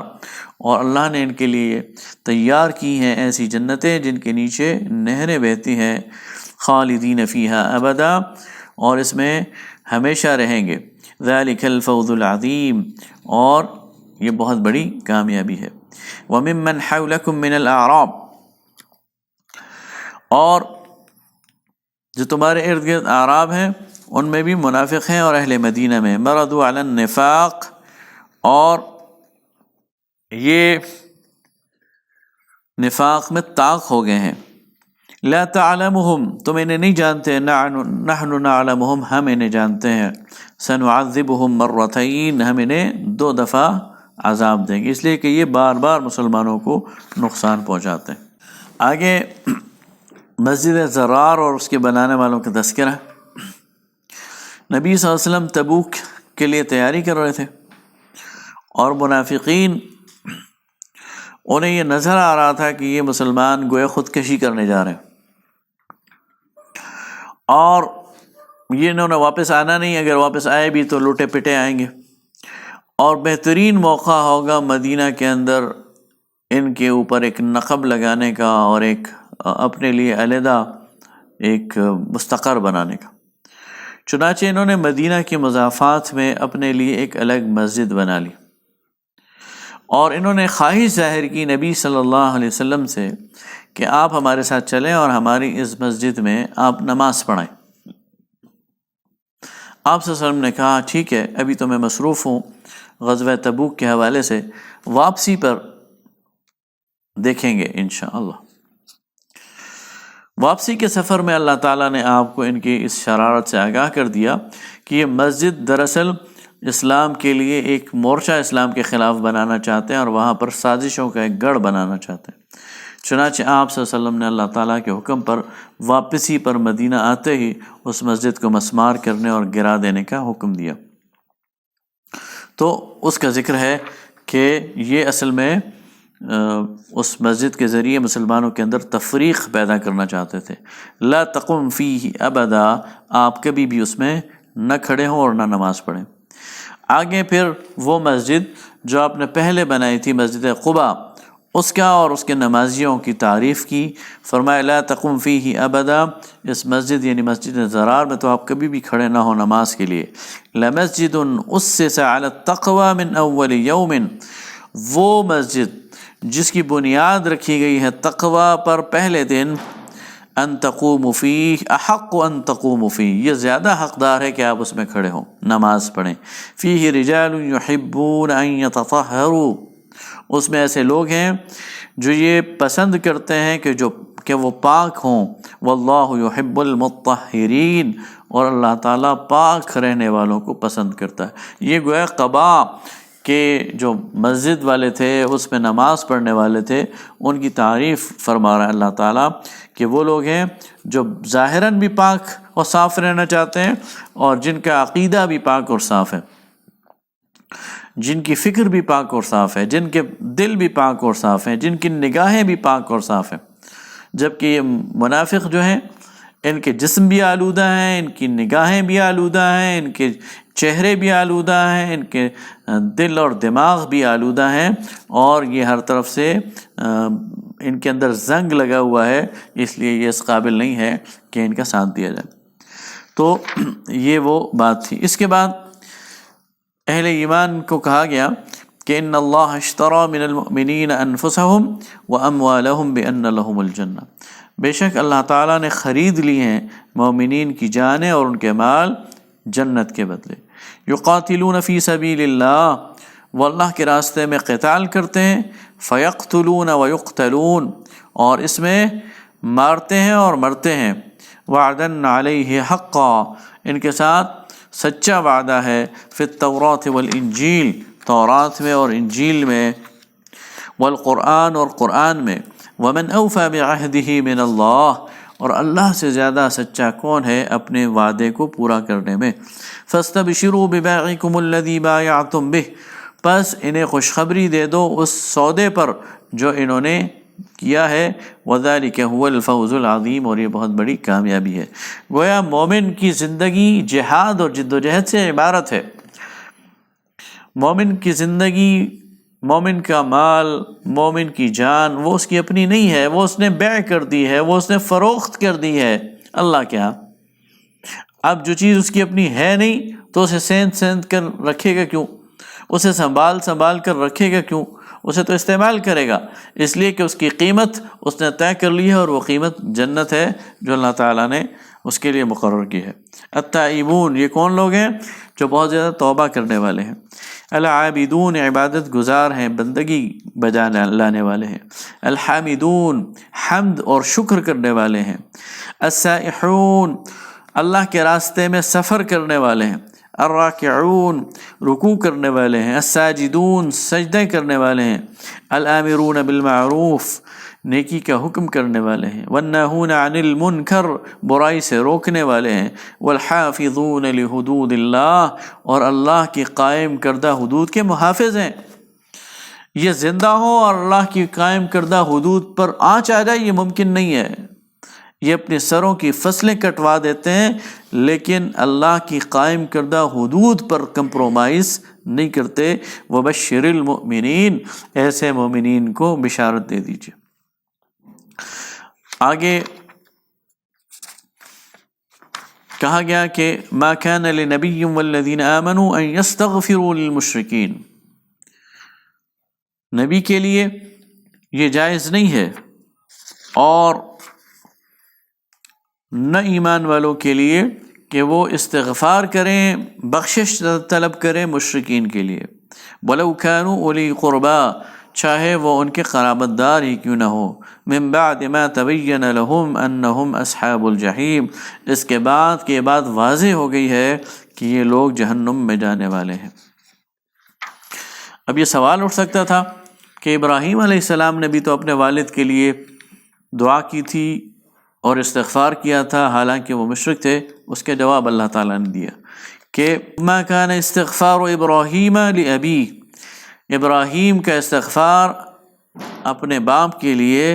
اور اللہ نے ان کے لیے تیار کی ہیں ایسی جنتیں جن کے نیچے نہریں بہتی ہیں، خالدین فیہا ابدا، اور اس میں ہمیشہ رہیں گے، ذَلِكَ الْفَوْزُ الْعَظِيمُ، اور یہ بہت بڑی کامیابی ہے۔ وَمِمَّنْ حَوْلَكُمْ مِنَ الْأَعْرَابِ، اور جو تمہارے ارد گرد اعراب ہیں ان میں بھی منافق ہیں اور اہل مدینہ میں، مردوا علی النفاق، اور یہ نفاق میں طاق ہو گئے ہیں، لا تعلمہم، تم انہیں نہیں جانتے، نحن نعلمہم، ہم انہیں جانتے ہیں، سنعذبہم مرتین، ہم انہیں 2 دفعہ عذاب دیں گے، اس لیے کہ یہ بار بار مسلمانوں کو نقصان پہنچاتے ہیں۔ آگے مسجد زرار اور اس کے بنانے والوں کا تذکرہ۔ نبی صلی اللہ علیہ وسلم تبوک کے لیے تیاری کر رہے تھے اور منافقین انہیں یہ نظر آ رہا تھا کہ یہ مسلمان گویا خودکشی کرنے جا رہے ہیں اور یہ انہوں نے واپس آنا نہیں، اگر واپس آئے بھی تو لوٹے پٹے آئیں گے، اور بہترین موقع ہوگا مدینہ کے اندر ان کے اوپر ایک نقب لگانے کا اور ایک اپنے لیے علیحدہ ایک مستقر بنانے کا۔ چنانچہ انہوں نے مدینہ کے مضافات میں اپنے لیے ایک الگ مسجد بنا لی، اور انہوں نے خواہش ظاہر کی نبی صلی اللہ علیہ وسلم سے کہ آپ ہمارے ساتھ چلیں اور ہماری اس مسجد میں آپ نماز پڑھائیں۔ آپ صلی اللہ علیہ وسلم نے کہا ٹھیک ہے، ابھی تو میں مصروف ہوں غزوہ تبوک کے حوالے سے، واپسی پر دیکھیں گے انشاءاللہ۔ واپسی کے سفر میں اللہ تعالیٰ نے آپ کو ان کی اس شرارت سے آگاہ کر دیا کہ یہ مسجد دراصل اسلام کے لیے ایک مورچہ اسلام کے خلاف بنانا چاہتے ہیں اور وہاں پر سازشوں کا ایک گڑھ بنانا چاہتے ہیں۔ چنانچہ آپ صلی اللہ علیہ وسلم نے اللہ تعالیٰ کے حکم پر واپسی پر مدینہ آتے ہی اس مسجد کو مسمار کرنے اور گرا دینے کا حکم دیا۔ تو اس کا ذکر ہے کہ یہ اصل میں اس مسجد کے ذریعے مسلمانوں کے اندر تفریق پیدا کرنا چاہتے تھے۔ لا تقم فیہ ابدا، آپ کبھی بھی اس میں نہ کھڑے ہوں اور نہ نماز پڑھیں۔ آگے پھر وہ مسجد جو آپ نے پہلے بنائی تھی، مسجد قباء، اس کا اور اس کے نمازیوں کی تعریف کی. فرمایا لا تقم فیہ ابدا، اس مسجد یعنی مسجد ضرار میں تو آپ کبھی بھی کھڑے نہ ہو نماز کے لیے. لمسجد اسس علی التقوی من اول یوم، وہ مسجد جس کی بنیاد رکھی گئی ہے تقوی پر پہلے دن، ان تقوم فیہ احق ان تقوم فیہ، یہ زیادہ حقدار ہے کہ آپ اس میں کھڑے ہوں نماز پڑھیں. فیہ رجال یحبون ان یتطہروا، اس میں ایسے لوگ ہیں جو یہ پسند کرتے ہیں کہ وہ پاک ہوں. واللہ یحب المطہرین، اور اللہ تعالیٰ پاک رہنے والوں کو پسند کرتا ہے. یہ گویا قبا کے جو مسجد والے تھے، اس میں نماز پڑھنے والے تھے، ان کی تعریف فرما رہا ہے اللہ تعالیٰ کہ وہ لوگ ہیں جو ظاہراً بھی پاک اور صاف رہنا چاہتے ہیں، اور جن کا عقیدہ بھی پاک اور صاف ہے، جن کی فکر بھی پاک اور صاف ہے، جن کے دل بھی پاک اور صاف ہیں، جن کی نگاہیں بھی پاک اور صاف ہیں. جبکہ یہ منافق جو ہیں، ان کے جسم بھی آلودہ ہیں، ان کی نگاہیں بھی آلودہ ہیں، ان کے چہرے بھی آلودہ ہیں، ان کے دل اور دماغ بھی آلودہ ہیں، اور یہ ہر طرف سے ان کے اندر زنگ لگا ہوا ہے، اس لیے یہ اس قابل نہیں ہے کہ ان کا ساتھ دیا جائے. تو یہ وہ بات تھی. اس کے بعد اہل ایمان کو کہا گیا کہ ان اللہ اشتری من المؤمنین انفسهم واموالهم بان لهم الجنہ، بے شک اللہ تعالیٰ نے خرید لی ہیں مومنین کی جانیں اور ان کے مال جنت کے بدلے. یقاتلون فی سبیل اللہ، وہ اللہ کے راستے میں قتال کرتے ہیں. فیقتلون ویقتلون، اور اس میں مارتے ہیں اور مرتے ہیں. وعدن علیہ حقا، ان کے ساتھ سچا وعدہ ہے. فی التوراۃ والانجیل، تورات میں اور انجیل میں. والقرآن، اور قرآن میں. ومن اوفی بعہدہ من اللہ، اور اللہ سے زیادہ سچا کون ہے اپنے وعدے کو پورا کرنے میں. فاستبشروا ببیعکم الذی بایعتم بہ، پس انہیں خوشخبری دے دو اس سودے پر جو انہوں نے کیا ہے. وذالک هو الفوز العظیم، اور یہ بہت بڑی کامیابی ہے. گویا مومن کی زندگی جہاد اور جد و جہد سے عبارت ہے. مومن کی زندگی، مومن کا مال، مومن کی جان، وہ اس کی اپنی نہیں ہے، وہ اس نے بیع کر دی ہے، وہ اس نے فروخت کر دی ہے اللہ کے ہاں. اب جو چیز اس کی اپنی ہے نہیں تو اسے سینت کر رکھے گا کیوں؟ اسے سنبھال کر رکھے گا کیوں؟ اسے تو استعمال کرے گا، اس لیے کہ اس کی قیمت اس نے طے کر لی ہے، اور وہ قیمت جنت ہے جو اللہ تعالیٰ نے اس کے لیے مقرر کی ہے. التائبون، یہ کون لوگ ہیں؟ جو بہت زیادہ توبہ کرنے والے ہیں. العابدون، عبادت گزار ہیں، بندگی بجا لانے والے ہیں. الحامدون، حمد اور شکر کرنے والے ہیں. السائحون، اللہ کے راستے میں سفر کرنے والے ہیں. الراکعون، رکوع کرنے والے ہیں. الساجدون، سجدے کرنے والے ہیں. الآمرون بالمعروف، نیکی کا حکم کرنے والے ہیں. والناہون عن المنکر، برائی سے روکنے والے ہیں. والحافظون لحدود اللہ، اور اللہ کی قائم کردہ حدود کے محافظ ہیں. یہ زندہ ہوں اور اللہ کی قائم کردہ حدود پر آنچ آ جائے، یہ ممکن نہیں ہے. یہ اپنے سروں کی فصلیں کٹوا دیتے ہیں، لیکن اللہ کی قائم کردہ حدود پر کمپرومائز نہیں کرتے. وبشر المؤمنین، ایسے مومنین کو بشارت دے دیجیے. آگے کہا گیا کہ ما کان لنبی والذین آمنوا ان یستغفروا للمشرکین، نبی کے لیے یہ جائز نہیں ہے اور نہ ایمان والوں کے لیے کہ وہ استغفار کریں، بخشش طلب کریں مشرکین کے لیے. وَلَوْ كَانُوا أُولِي قُرْبَىٰ، چاہے وہ ان کے قرابت دار ہی کیوں نہ ہو. مِن بَعْدِ مَا تَبَيَّنَ لَهُمْ أَنَّهُمْ أَصْحَابُ الْجَحِيمِ، اس کے بعد کہ یہ بات واضح ہو گئی ہے کہ یہ لوگ جہنم میں جانے والے ہیں. اب یہ سوال اٹھ سکتا تھا کہ ابراہیم علیہ السلام نے بھی تو اپنے والد کے لیے دعا کی تھی اور استغفار کیا تھا، حالانکہ وہ مشرک تھے. اس کے جواب اللہ تعالیٰ نے دیا کہ ما کان استغفار ابراہیم لابی، ابراہیم کا استغفار اپنے باپ کے لیے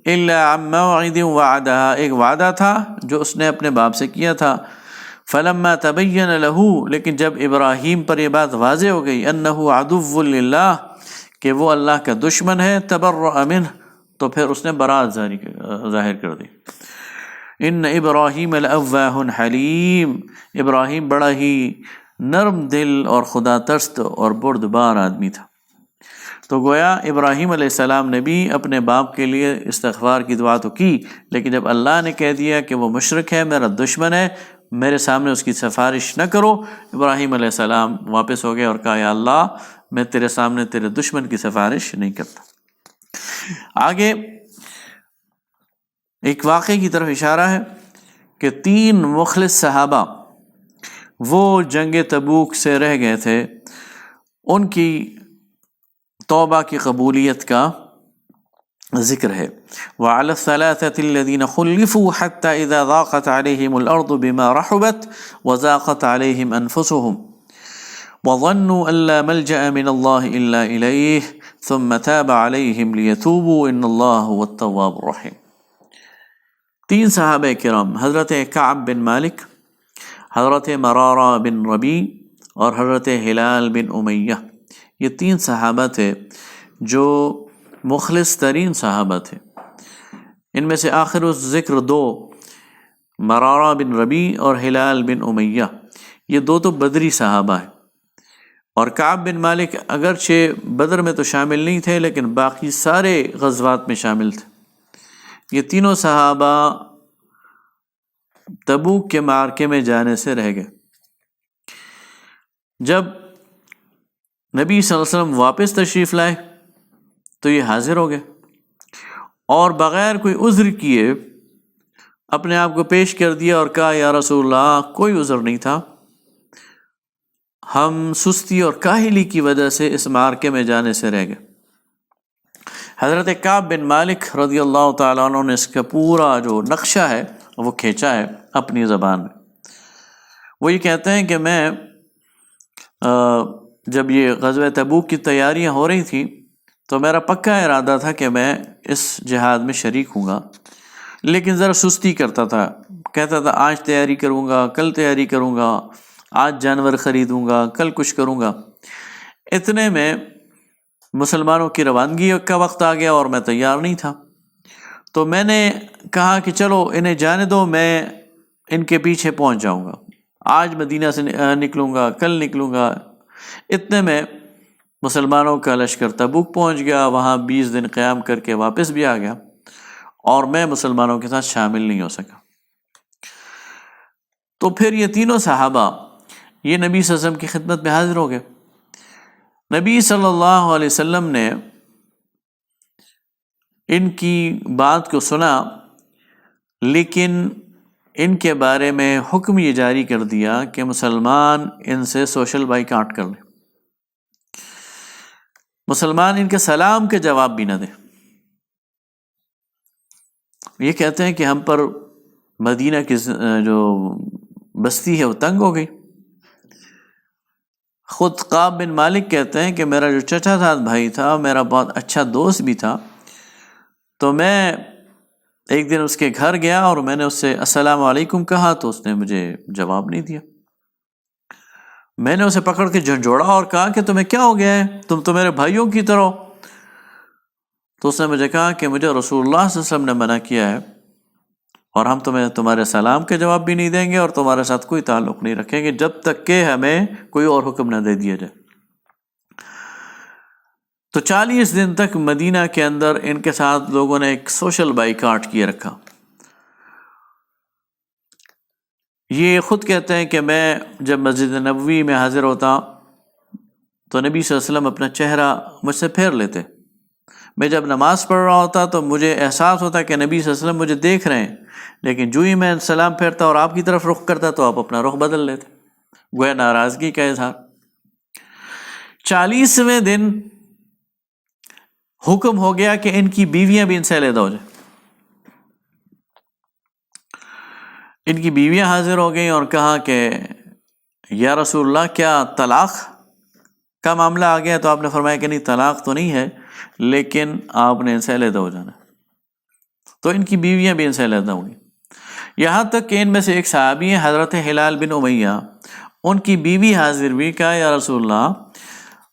الا عن موعد وعدہ، ایک وعدہ تھا جو اس نے اپنے باپ سے کیا تھا. فلما تبین له، لیکن جب ابراہیم پر یہ بات واضح ہو گئی انہ عدو للہ، کہ وہ اللہ کا دشمن ہے، تبرأ منہ، تو پھر اس نے برات ظاہر کر دی۔ ان ابراہیم لأواہ حلیم، ابراہیم بڑا ہی نرم دل اور خدا ترست اور بردبار آدمی تھا۔ تو گویا ابراہیم علیہ السلام نے بھی اپنے باپ کے لیے استغفار کی دعا تو کی، لیکن جب اللہ نے کہہ دیا کہ وہ مشرک ہے، میرا دشمن ہے، میرے سامنے اس کی سفارش نہ کرو، ابراہیم علیہ السلام واپس ہو گئے اور کہا یا اللہ میں تیرے سامنے تیرے دشمن کی سفارش نہیں کرتا۔ آگے ایک واقعے کی طرف اشارہ ہے کہ 3 مخلص صحابہ وہ جنگ تبوک سے رہ گئے تھے، ان کی توبہ کی قبولیت کا ذکر ہے۔ وعلى الثلاثة الذين خلفوا حتى إذا ضاقت عليهم الأرض بما رحبت وضاقت عليهم أنفسهم وظنوا أن لا ملجأ من الله إلا إليه ثم تاب عليهم ليتوبوا إن الله هو التواب الرحيم۔ 3 صحابہ کرام، حضرت کعب بن مالک، حضرت مرارہ بن ربیع اور حضرت ہلال بن امیہ، یہ 3 صحابہ تھے جو مخلص ترین صحابہ تھے۔ ان میں سے آخر ذکر 2 مرارہ بن ربیع اور ہلال بن امیہ، یہ 2 تو بدری صحابہ ہیں، اور کعب بن مالک اگرچہ بدر میں تو شامل نہیں تھے لیکن باقی سارے غزوات میں شامل تھے۔ یہ تینوں صحابہ تبوک کے معرکے میں جانے سے رہ گئے۔ جب نبی صلی اللہ علیہ وسلم واپس تشریف لائے تو یہ حاضر ہو گئے اور بغیر کوئی عذر کیے اپنے آپ کو پیش کر دیا اور کہا یا رسول اللہ کوئی عذر نہیں تھا، ہم سستی اور کاہلی کی وجہ سے اس معرکے میں جانے سے رہ گئے۔ حضرت کعب بن مالک رضی اللہ تعالیٰ عنہ نے اس کا پورا جو نقشہ ہے وہ کھینچا ہے اپنی زبان میں۔ وہ یہ کہتے ہیں کہ میں جب یہ غزوہ تبوک کی تیاریاں ہو رہی تھیں تو میرا پکا ارادہ تھا کہ میں اس جہاد میں شریک ہوں گا، لیکن ذرا سستی کرتا تھا، کہتا تھا آج تیاری کروں گا، کل تیاری کروں گا، آج جانور خریدوں گا، کل کچھ کروں گا۔ اتنے میں مسلمانوں کی روانگی کا وقت آ گیا اور میں تیار نہیں تھا، تو میں نے کہا کہ چلو انہیں جانے دو، میں ان کے پیچھے پہنچ جاؤں گا، آج مدینہ سے نکلوں گا، کل نکلوں گا۔ اتنے میں مسلمانوں کا لشکر تبوک پہنچ گیا، وہاں 20 دن قیام کر کے واپس بھی آ گیا اور میں مسلمانوں کے ساتھ شامل نہیں ہو سکا۔ تو پھر یہ تینوں صحابہ یہ نبی صلی اللہ علیہ وسلم کی خدمت میں حاضر ہو گئے۔ نبی صلی اللہ علیہ وسلم نے ان کی بات کو سنا، لیکن ان کے بارے میں حکم یہ جاری کر دیا کہ مسلمان ان سے سوشل بائیکاٹ کر لیں، مسلمان ان کے سلام کے جواب بھی نہ دیں۔ یہ کہتے ہیں کہ ہم پر مدینہ کی جو بستی ہے وہ تنگ ہو گئی۔ خود کعب بن مالک کہتے ہیں کہ میرا جو چچا زاد بھائی تھا، میرا بہت اچھا دوست بھی تھا، تو میں ایک دن اس کے گھر گیا اور میں نے اس سے السلام علیکم کہا تو اس نے مجھے جواب نہیں دیا۔ میں نے اسے پکڑ کے جھنجھوڑا اور کہا کہ تمہیں کیا ہو گیا ہے، تم تو میرے بھائیوں کی طرح ہو۔ تو اس نے مجھے کہا کہ مجھے رسول اللہ صلی اللہ علیہ وسلم نے منع کیا ہے اور ہم تمہارے سلام کے جواب بھی نہیں دیں گے اور تمہارے ساتھ کوئی تعلق نہیں رکھیں گے جب تک کہ ہمیں کوئی اور حکم نہ دے دیا جائے۔ تو 40 دن تک مدینہ کے اندر ان کے ساتھ لوگوں نے ایک سوشل بائیکاٹ کیے رکھا۔ یہ خود کہتے ہیں کہ میں جب مسجد نبوی میں حاضر ہوتا تو نبی صلی اللہ علیہ وسلم اپنا چہرہ مجھ سے پھیر لیتے، میں جب نماز پڑھ رہا ہوتا تو مجھے احساس ہوتا کہ نبی صلی اللہ علیہ وسلم مجھے دیکھ رہے ہیں، لیکن جو ہی میں سلام پھیرتا اور آپ کی طرف رخ کرتا تو آپ اپنا رخ بدل لیتے، گویا ناراضگی کا اظہار۔ 40ویں دن حکم ہو گیا کہ ان کی بیویاں بھی ان سے علیحدہ ہو جائیں۔ ان کی بیویاں حاضر ہو گئیں اور کہا کہ یا رسول اللہ کیا طلاق کا معاملہ آ گیا؟ تو آپ نے فرمایا کہ نہیں، طلاق تو نہیں ہے، لیکن آپ نے ان سے علیحدہ ہو جانا۔ تو ان کی بیویاں بھی ان سے علیحدہ ہوئیں، یہاں تک کہ ان میں سے ایک صحابی ہیں حضرت ہلال بن امیہ، ان کی بیوی حاضر بھی، کہا یا رسول اللہ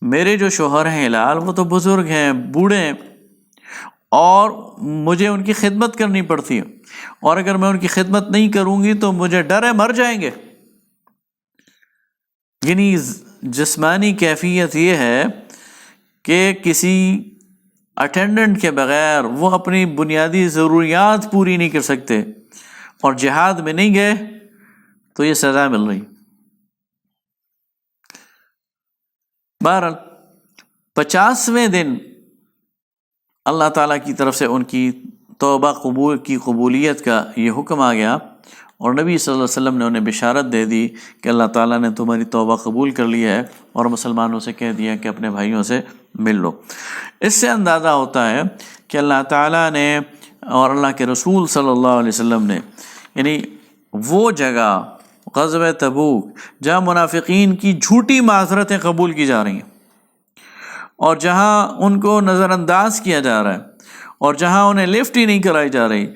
میرے جو شوہر ہیں ہلال وہ تو بزرگ ہیں، بوڑھے ہیں، اور مجھے ان کی خدمت کرنی پڑتی ہے، اور اگر میں ان کی خدمت نہیں کروں گی تو مجھے ڈر ہے مر جائیں گے۔ یعنی جسمانی کیفیت یہ ہے کہ کسی اٹینڈنٹ کے بغیر وہ اپنی بنیادی ضروریات پوری نہیں کر سکتے، اور جہاد میں نہیں گئے تو یہ سزا مل رہی۔ بہرحال 50ویں دن اللہ تعالیٰ کی طرف سے ان کی توبہ قبولیت کا یہ حکم آ گیا، اور نبی صلی اللہ علیہ وسلم نے انہیں بشارت دے دی کہ اللہ تعالیٰ نے تمہاری توبہ قبول کر لی ہے، اور مسلمانوں سے کہہ دیا کہ اپنے بھائیوں سے مل لو۔ اس سے اندازہ ہوتا ہے کہ اللہ تعالیٰ نے اور اللہ کے رسول صلی اللہ علیہ وسلم نے، یعنی وہ جگہ غزوہ تبوک جہاں منافقین کی جھوٹی معذرتیں قبول کی جا رہی ہیں، اور جہاں ان کو نظر انداز کیا جا رہا ہے، اور جہاں انہیں لفٹ ہی نہیں کرائی جا رہی،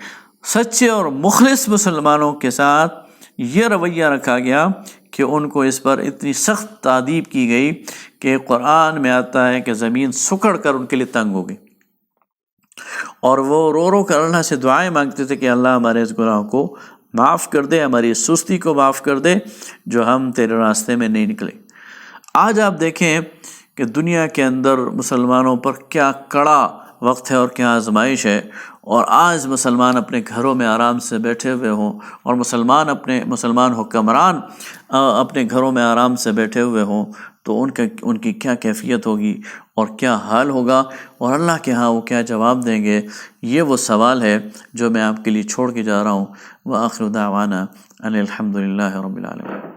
سچے اور مخلص مسلمانوں کے ساتھ یہ رویہ رکھا گیا کہ ان کو اس پر اتنی سخت تعذیب کی گئی کہ قرآن میں آتا ہے کہ زمین سکڑ کر ان کے لیے تنگ ہو گئی، اور وہ رو رو کر اللہ سے دعائیں مانگتے تھے کہ اللہ ہمارے اس گناہ کو معاف کر دے، ہماری اس سستی کو معاف کر دے جو ہم تیرے راستے میں نہیں نکلے۔ آج آپ دیکھیں کہ دنیا کے اندر مسلمانوں پر کیا کڑا وقت ہے اور کیا آزمائش ہے، اور آج مسلمان اپنے گھروں میں آرام سے بیٹھے ہوئے ہوں، اور مسلمان حکمران اپنے گھروں میں آرام سے بیٹھے ہوئے ہوں، تو ان کی کیا کیفیت ہوگی اور کیا حال ہوگا، اور اللہ کے ہاں وہ کیا جواب دیں گے۔ یہ وہ سوال ہے جو میں آپ کے لیے چھوڑ کے جا رہا ہوں۔ وآخر دعوانا ان الحمد للہ رب العالمین۔